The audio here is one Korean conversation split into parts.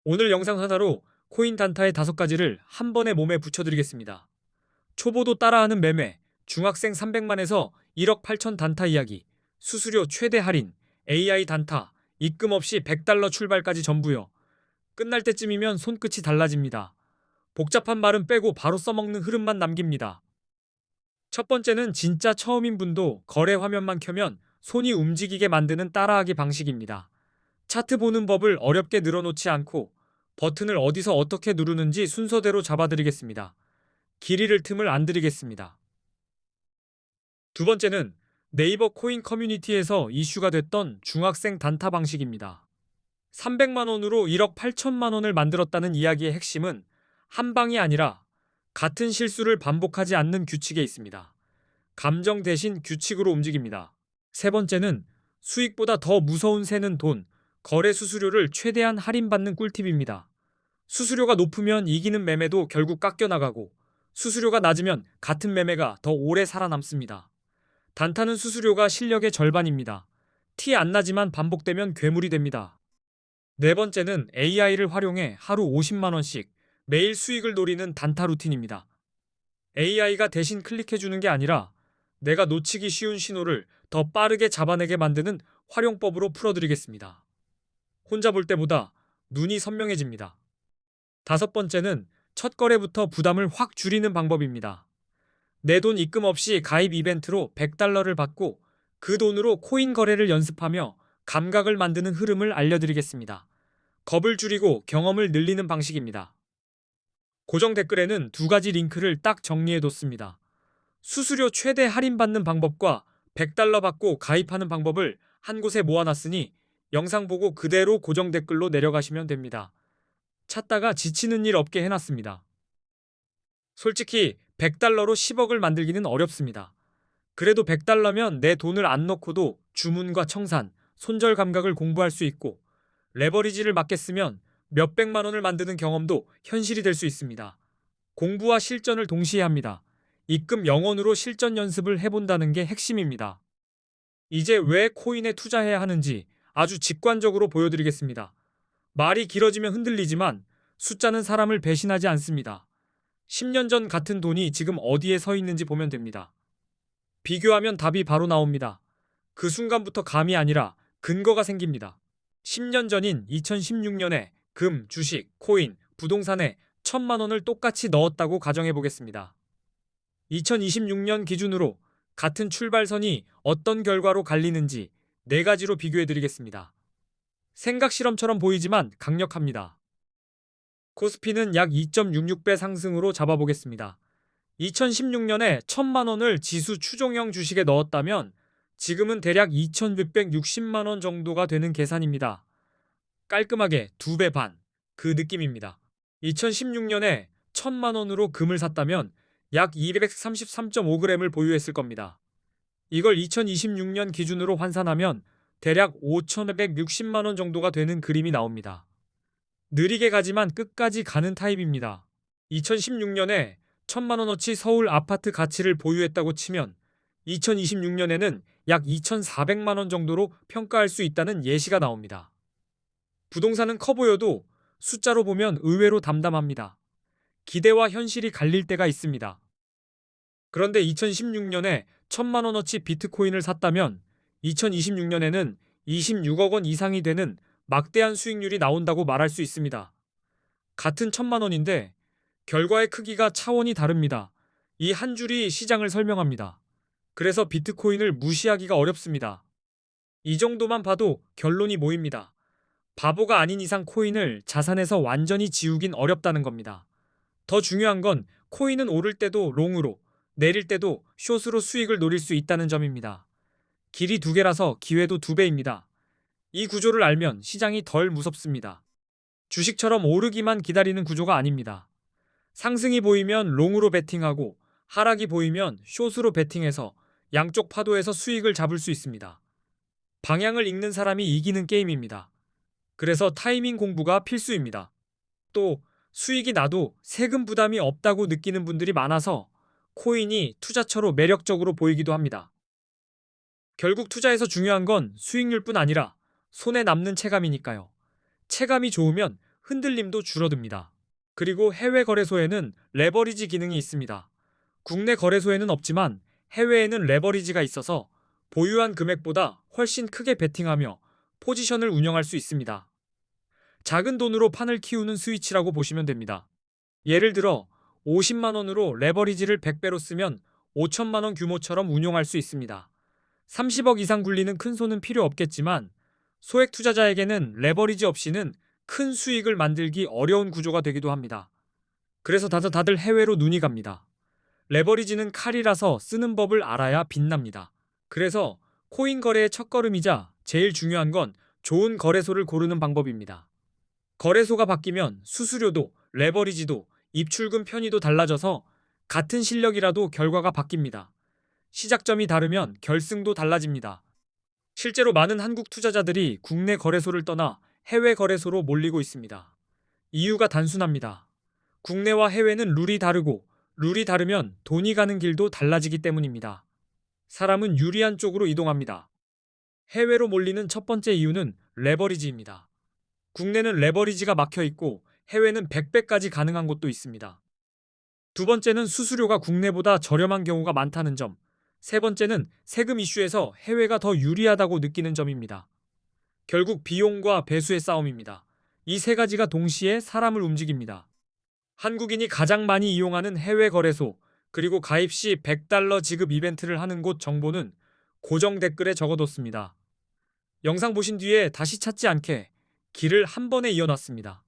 오늘 영상 하나로 코인 단타의 5가지를 한 번에 몸에 붙여드리겠습니다. 초보도 따라하는 매매, 중학생 300만에서 1억 8천 단타 이야기, 수수료 최대 할인, AI 단타, 입금 없이 100달러 출발까지 전부요. 끝날 때쯤이면 손끝이 달라집니다. 복잡한 말은 빼고 바로 써먹는 흐름만 남깁니다. 첫 번째는 진짜 처음인 분도 거래 화면만 켜면 손이 움직이게 만드는 따라하기 방식입니다. 차트 보는 법을 어렵게 늘어놓지 않고 버튼을 어디서 어떻게 누르는지 순서대로 잡아드리겠습니다. 길 잃을 틈을 안 드리겠습니다. 두 번째는 네이버 코인 커뮤니티에서 이슈가 됐던 중학생 단타 방식입니다. 300만 원으로 1억 8천만 원을 만들었다는 이야기의 핵심은 한 방이 아니라 같은 실수를 반복하지 않는 규칙에 있습니다. 감정 대신 규칙으로 움직입니다. 세 번째는 수익보다 더 무서운 새는 돈, 거래 수수료를 최대한 할인받는 꿀팁입니다. 수수료가 높으면 이기는 매매도 결국 깎여나가고 수수료가 낮으면 같은 매매가 더 오래 살아남습니다. 단타는 수수료가 실력의 절반입니다. 티 안 나지만 반복되면 괴물이 됩니다. 네 번째는 AI를 활용해 하루 50만 원씩 매일 수익을 노리는 단타 루틴입니다. AI가 대신 클릭해주는 게 아니라 내가 놓치기 쉬운 신호를 더 빠르게 잡아내게 만드는 활용법으로 풀어드리겠습니다. 혼자 볼 때보다 눈이 선명해집니다. 다섯 번째는 첫 거래부터 부담을 확 줄이는 방법입니다. 내 돈 입금 없이 가입 이벤트로 100달러를 받고 그 돈으로 코인 거래를 연습하며 감각을 만드는 흐름을 알려드리겠습니다. 겁을 줄이고 경험을 늘리는 방식입니다. 고정 댓글에는 2가지 링크를 딱 정리해뒀습니다. 수수료 최대 할인받는 방법과 100달러 받고 가입하는 방법을 한 곳에 모아놨으니 영상 보고 그대로 고정 댓글로 내려가시면 됩니다. 찾다가 지치는 일 없게 해놨습니다. 솔직히 100달러로 10억을 만들기는 어렵습니다. 그래도 100달러면 내 돈을 안 넣고도 주문과 청산, 손절 감각을 공부할 수 있고 레버리지를 맞게 쓰면 몇백만 원을 만드는 경험도 현실이 될 수 있습니다. 공부와 실전을 동시에 합니다. 입금 0원으로 실전 연습을 해본다는 게 핵심입니다. 이제 왜 코인에 투자해야 하는지 아주 직관적으로 보여드리겠습니다. 말이 길어지면 흔들리지만 숫자는 사람을 배신하지 않습니다. 10년 전 같은 돈이 지금 어디에 서 있는지 보면 됩니다. 비교하면 답이 바로 나옵니다. 그 순간부터 감이 아니라 근거가 생깁니다. 10년 전인 2016년에 금, 주식, 코인, 부동산에 1,000만 원을 똑같이 넣었다고 가정해 보겠습니다. 2026년 기준으로 같은 출발선이 어떤 결과로 갈리는지 4가지로 비교해 드리겠습니다. 생각 실험처럼 보이지만 강력합니다. 코스피는 약 2.66배 상승으로 잡아보겠습니다. 2016년에 1,000만 원을 지수 추종형 주식에 넣었다면 지금은 대략 2,660만 원 정도가 되는 계산입니다. 깔끔하게 2배 반, 그 느낌입니다. 2016년에 1,000만 원으로 금을 샀다면 약 233.5g을 보유했을 겁니다. 이걸 2026년 기준으로 환산하면 대략 5,160만 원 정도가 되는 그림이 나옵니다. 느리게 가지만 끝까지 가는 타입입니다. 2016년에 1,000만 원어치 서울 아파트 가치를 보유했다고 치면 2026년에는 약 2,400만 원 정도로 평가할 수 있다는 예시가 나옵니다. 부동산은 커 보여도 숫자로 보면 의외로 담담합니다. 기대와 현실이 갈릴 때가 있습니다. 그런데 2016년에 1,000만 원어치 비트코인을 샀다면 2026년에는 26억 원 이상이 되는 막대한 수익률이 나온다고 말할 수 있습니다. 같은 1,000만 원인데 결과의 크기가 차원이 다릅니다. 이 한 줄이 시장을 설명합니다. 그래서 비트코인을 무시하기가 어렵습니다. 이 정도만 봐도 결론이 모입니다. 바보가 아닌 이상 코인을 자산에서 완전히 지우긴 어렵다는 겁니다. 더 중요한 건 코인은 오를 때도 롱으로, 내릴 때도 숏으로 수익을 노릴 수 있다는 점입니다. 길이 2개라서 기회도 2배입니다. 이 구조를 알면 시장이 덜 무섭습니다. 주식처럼 오르기만 기다리는 구조가 아닙니다. 상승이 보이면 롱으로 베팅하고 하락이 보이면 숏으로 베팅해서 양쪽 파도에서 수익을 잡을 수 있습니다. 방향을 읽는 사람이 이기는 게임입니다. 그래서 타이밍 공부가 필수입니다. 또 수익이 나도 세금 부담이 없다고 느끼는 분들이 많아서 코인이 투자처로 매력적으로 보이기도 합니다. 결국 투자에서 중요한 건 수익률뿐 아니라 손에 남는 체감이니까요. 체감이 좋으면 흔들림도 줄어듭니다. 그리고 해외 거래소에는 레버리지 기능이 있습니다. 국내 거래소에는 없지만 해외에는 레버리지가 있어서 보유한 금액보다 훨씬 크게 베팅하며 포지션을 운영할 수 있습니다. 작은 돈으로 판을 키우는 스위치라고 보시면 됩니다. 예를 들어 50만 원으로 레버리지를 100배로 쓰면 5천만 원 규모처럼 운용할 수 있습니다. 30억 이상 굴리는 큰 손은 필요 없겠지만 소액 투자자에게는 레버리지 없이는 큰 수익을 만들기 어려운 구조가 되기도 합니다. 그래서 다들 해외로 눈이 갑니다. 레버리지는 칼이라서 쓰는 법을 알아야 빛납니다. 그래서 코인 거래의 첫걸음이자 제일 중요한 건 좋은 거래소를 고르는 방법입니다. 거래소가 바뀌면 수수료도 레버리지도 입출금 편의도 달라져서 같은 실력이라도 결과가 바뀝니다. 시작점이 다르면 결승도 달라집니다. 실제로 많은 한국 투자자들이 국내 거래소를 떠나 해외 거래소로 몰리고 있습니다. 이유가 단순합니다. 국내와 해외는 룰이 다르고 룰이 다르면 돈이 가는 길도 달라지기 때문입니다. 사람은 유리한 쪽으로 이동합니다. 해외로 몰리는 첫 번째 이유는 레버리지입니다. 국내는 레버리지가 막혀 있고 해외는 100배까지 가능한 곳도 있습니다. 두 번째는 수수료가 국내보다 저렴한 경우가 많다는 점. 세 번째는 세금 이슈에서 해외가 더 유리하다고 느끼는 점입니다. 결국 비용과 배수의 싸움입니다. 이 세 가지가 동시에 사람을 움직입니다. 한국인이 가장 많이 이용하는 해외 거래소, 그리고 가입 시 $100 지급 이벤트를 하는 곳 정보는 고정 댓글에 적어뒀습니다. 영상 보신 뒤에 다시 찾지 않게 길을 한 번에 이어놨습니다.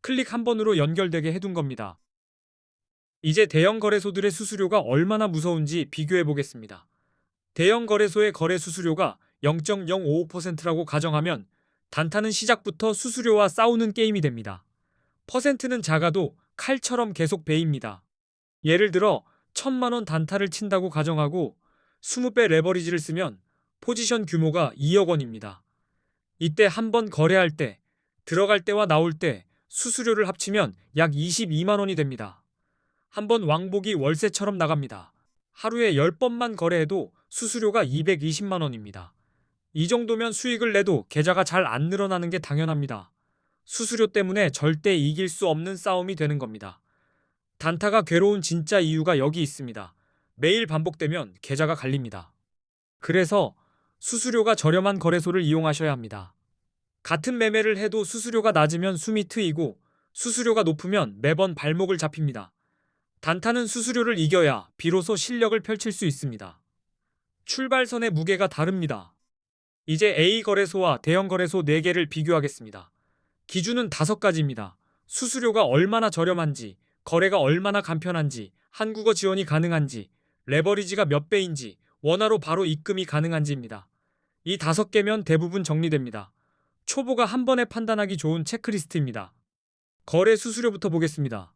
클릭 한 번으로 연결되게 해둔 겁니다. 이제 대형 거래소들의 수수료가 얼마나 무서운지 비교해 보겠습니다. 대형 거래소의 거래 수수료가 0.055%라고 가정하면 단타는 시작부터 수수료와 싸우는 게임이 됩니다. 퍼센트는 작아도 칼처럼 계속 베입니다. 예를 들어 1,000만 원 단타를 친다고 가정하고 20배 레버리지를 쓰면 포지션 규모가 2억 원입니다. 이때 한 번 거래할 때, 들어갈 때와 나올 때 수수료를 합치면 약 22만 원이 됩니다. 한 번 왕복이 월세처럼 나갑니다. 하루에 10번만 거래해도 수수료가 220만 원입니다. 이 정도면 수익을 내도 계좌가 잘 안 늘어나는 게 당연합니다. 수수료 때문에 절대 이길 수 없는 싸움이 되는 겁니다. 단타가 괴로운 진짜 이유가 여기 있습니다. 매일 반복되면 계좌가 갈립니다. 그래서 수수료가 저렴한 거래소를 이용하셔야 합니다. 같은 매매를 해도 수수료가 낮으면 숨이 트이고 수수료가 높으면 매번 발목을 잡힙니다. 단타는 수수료를 이겨야 비로소 실력을 펼칠 수 있습니다. 출발선의 무게가 다릅니다. 이제 A 거래소와 대형 거래소 4개를 비교하겠습니다. 기준은 5가지입니다. 수수료가 얼마나 저렴한지, 거래가 얼마나 간편한지, 한국어 지원이 가능한지, 레버리지가 몇 배인지, 원화로 바로 입금이 가능한지입니다. 이 5개면 대부분 정리됩니다. 초보가 한 번에 판단하기 좋은 체크리스트입니다. 거래 수수료부터 보겠습니다.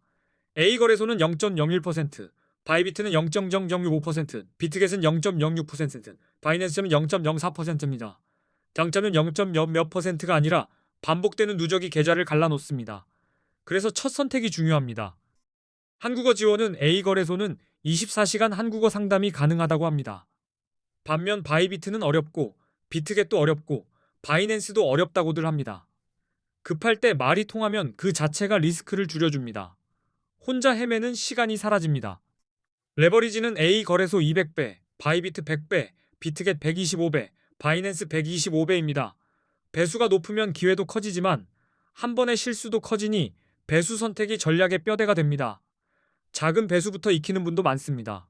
A 거래소는 0.01%, 바이비트는 0.005%, 비트겟은 0.06%, 바이낸스는 0.04%입니다. 장점은 0.0 몇 %가 아니라 반복되는 누적이 계좌를 갈라놓습니다. 그래서 첫 선택이 중요합니다. 한국어 지원은 A 거래소는 24시간 한국어 상담이 가능하다고 합니다. 반면 바이비트는 어렵고 비트겟도 어렵고 바이낸스도 어렵다고들 합니다. 급할 때 말이 통하면 그 자체가 리스크를 줄여줍니다. 혼자 헤매는 시간이 사라집니다. 레버리지는 A 거래소 200배, 바이비트 100배, 비트겟 125배, 바이낸스 125배입니다. 배수가 높으면 기회도 커지지만 한 번의 실수도 커지니 배수 선택이 전략의 뼈대가 됩니다. 작은 배수부터 익히는 분도 많습니다.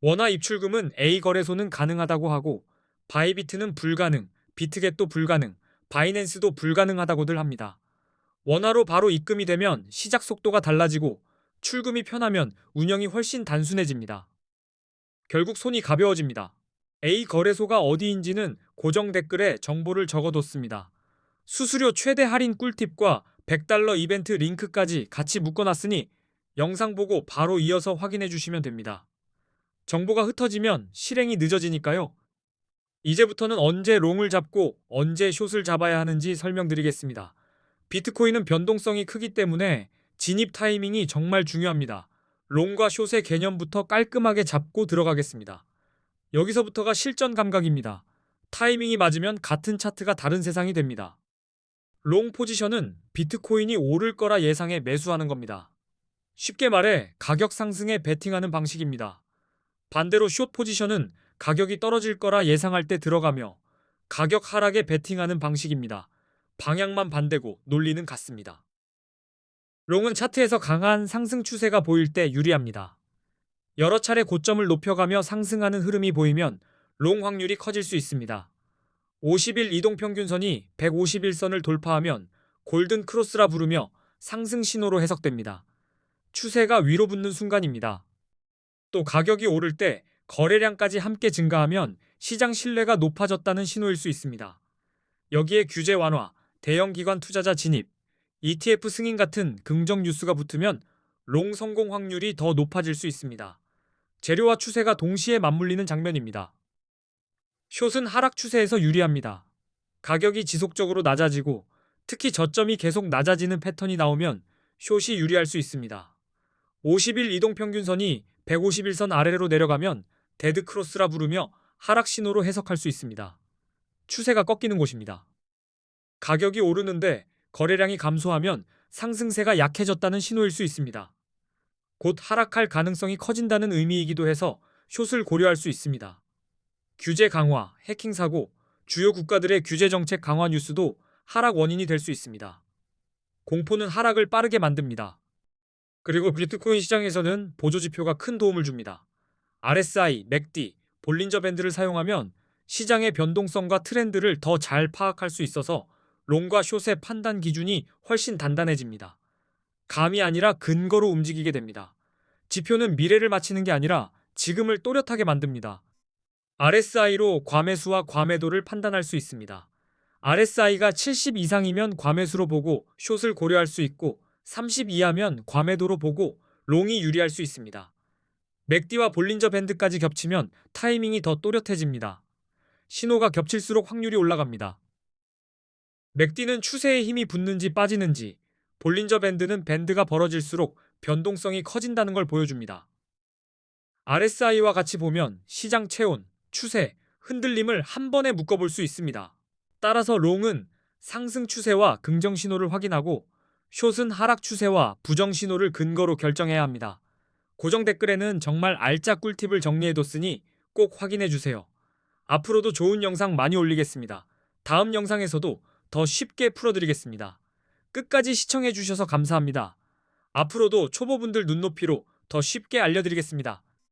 원화 입출금은 A 거래소는 가능하다고 하고 바이비트는 불가능, 비트겟도 불가능, 바이낸스도 불가능하다고들 합니다. 원화로 바로 입금이 되면 시작 속도가 달라지고 출금이 편하면 운영이 훨씬 단순해집니다. 결국 손이 가벼워집니다. A 거래소가 어디인지는 고정 댓글에 정보를 적어뒀습니다. 수수료 최대 할인 꿀팁과 $100 이벤트 링크까지 같이 묶어놨으니 영상 보고 바로 이어서 확인해 주시면 됩니다. 정보가 흩어지면 실행이 늦어지니까요. 이제부터는 언제 롱을 잡고 언제 숏을 잡아야 하는지 설명드리겠습니다. 비트코인은 변동성이 크기 때문에 진입 타이밍이 정말 중요합니다. 롱과 숏의 개념부터 깔끔하게 잡고 들어가겠습니다. 여기서부터가 실전 감각입니다. 타이밍이 맞으면 같은 차트가 다른 세상이 됩니다. 롱 포지션은 비트코인이 오를 거라 예상해 매수하는 겁니다. 쉽게 말해 가격 상승에 베팅하는 방식입니다. 반대로 숏 포지션은 가격이 떨어질 거라 예상할 때 들어가며 가격 하락에 베팅하는 방식입니다. 방향만 반대고 논리는 같습니다. 롱은 차트에서 강한 상승 추세가 보일 때 유리합니다. 여러 차례 고점을 높여가며 상승하는 흐름이 보이면 롱 확률이 커질 수 있습니다. 50일 이동평균선이 151선을 돌파하면 골든 크로스라 부르며 상승 신호로 해석됩니다. 추세가 위로 붙는 순간입니다. 또 가격이 오를 때 거래량까지 함께 증가하면 시장 신뢰가 높아졌다는 신호일 수 있습니다. 여기에 규제 완화, 대형 기관 투자자 진입, ETF 승인 같은 긍정 뉴스가 붙으면 롱 성공 확률이 더 높아질 수 있습니다. 재료와 추세가 동시에 맞물리는 장면입니다. 숏은 하락 추세에서 유리합니다. 가격이 지속적으로 낮아지고 특히 저점이 계속 낮아지는 패턴이 나오면 숏이 유리할 수 있습니다. 50일 이동평균선이 151선 아래로 내려가면 데드크로스라 부르며 하락 신호로 해석할 수 있습니다. 추세가 꺾이는 곳입니다. 가격이 오르는데 거래량이 감소하면 상승세가 약해졌다는 신호일 수 있습니다. 곧 하락할 가능성이 커진다는 의미이기도 해서 숏을 고려할 수 있습니다. 규제 강화, 해킹 사고, 주요 국가들의 규제 정책 강화 뉴스도 하락 원인이 될 수 있습니다. 공포는 하락을 빠르게 만듭니다. 그리고 비트코인 시장에서는 보조지표가 큰 도움을 줍니다. RSI, 맥디, 볼린저 밴드를 사용하면 시장의 변동성과 트렌드를 더 잘 파악할 수 있어서 롱과 숏의 판단 기준이 훨씬 단단해집니다. 감이 아니라 근거로 움직이게 됩니다. 지표는 미래를 맞히는 게 아니라 지금을 또렷하게 만듭니다. RSI로 과매수와 과매도를 판단할 수 있습니다. RSI가 70 이상이면 과매수로 보고 숏을 고려할 수 있고 30 이하면 과매도로 보고 롱이 유리할 수 있습니다. 맥디와 볼린저 밴드까지 겹치면 타이밍이 더 또렷해집니다. 신호가 겹칠수록 확률이 올라갑니다. 맥디는 추세에 힘이 붙는지 빠지는지, 볼린저 밴드는 밴드가 벌어질수록 변동성이 커진다는 걸 보여줍니다. RSI와 같이 보면 시장 체온, 추세, 흔들림을 한 번에 묶어볼 수 있습니다. 따라서 롱은 상승 추세와 긍정 신호를 확인하고 숏은 하락 추세와 부정 신호를 근거로 결정해야 합니다. 고정 댓글에는 정말 알짜 꿀팁을 정리해뒀으니 꼭 확인해주세요. 앞으로도 좋은 영상 많이 올리겠습니다. 다음 영상에서도 더 쉽게 풀어드리겠습니다. 끝까지 시청해주셔서 감사합니다. 앞으로도 초보분들 눈높이로 더 쉽게 알려드리겠습니다.